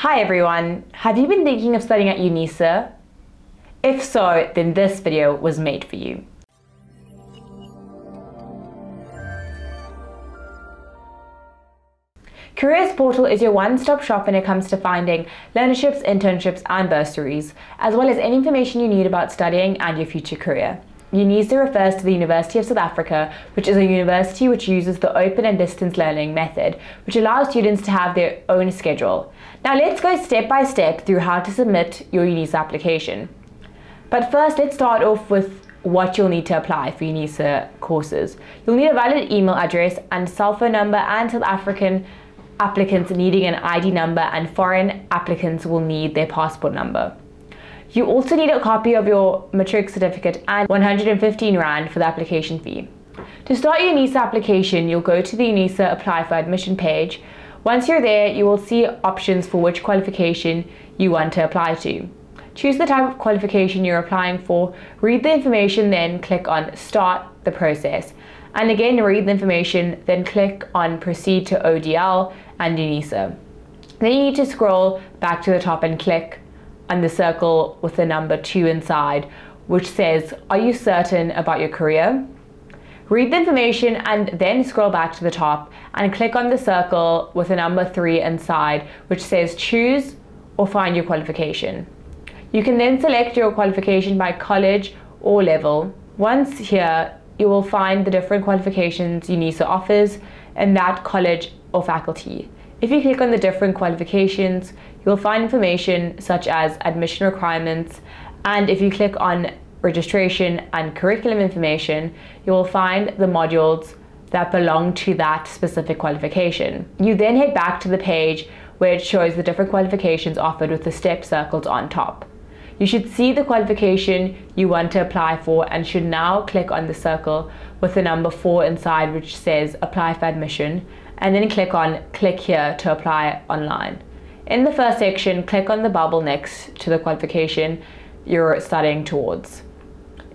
Hi everyone, have you been thinking of studying at Unisa? If so, then this video was made for you. Careers Portal is your one-stop shop when it comes to finding learnerships, internships and bursaries, as well as any information you need about studying and your future career. Unisa refers to the University of South Africa, which is a university which uses the open and distance learning method, which allows students to have their own schedule. Now let's go step by step through how to submit your Unisa application. But first, let's start off with what you'll need to apply for Unisa courses. You'll need a valid email address and cell phone number, and South African applicants needing an ID number, and foreign applicants will need their passport number. You also need a copy of your matric certificate and 115 Rand for the application fee. To start your Unisa application, you'll go to the Unisa Apply for Admission page. Once you're there, you will see options for which qualification you want to apply to. Choose the type of qualification you're applying for, read the information, then click on Start the Process. And again, read the information, then click on Proceed to ODL and Unisa. Then you need to scroll back to the top and click on the circle with the number 2 inside, which says, "Are you certain about your career?" Read the information and then scroll back to the top and click on the circle with the number 3 inside, which says, "Choose or find your qualification." You can then select your qualification by college or level. Once here, you will find the different qualifications Unisa offers in that college or faculty. If you click on the different qualifications, you'll find information such as admission requirements, and if you click on registration and curriculum information, you will find the modules that belong to that specific qualification. You then head back to the page where it shows the different qualifications offered with the steps circled on top. You should see the qualification you want to apply for and should now click on the circle with the number 4 inside, which says Apply for Admission, and then click on Click Here to apply online. In the first section, click on the bubble next to the qualification you're studying towards.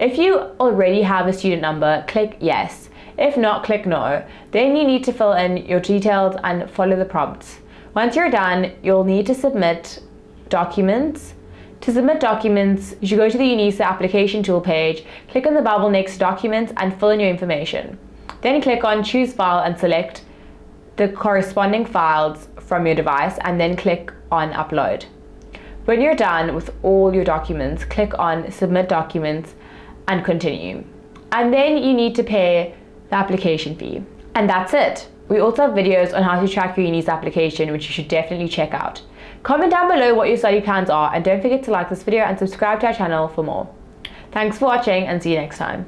If you already have a student number, click Yes. If not, click No. Then you need to fill in your details and follow the prompts. Once you're done, you'll need to submit documents. To submit documents, you should go to the Unisa application tool page, click on the bubble next to Documents and fill in your information. Then click on Choose File and select the corresponding files from your device, and then click on Upload. When you're done with all your documents, click on Submit Documents and continue. And then you need to pay the application fee. And that's it. We also have videos on how to track your Unisa application, which you should definitely check out. Comment down below what your study plans are, and don't forget to like this video and subscribe to our channel for more. Thanks for watching, and see you next time.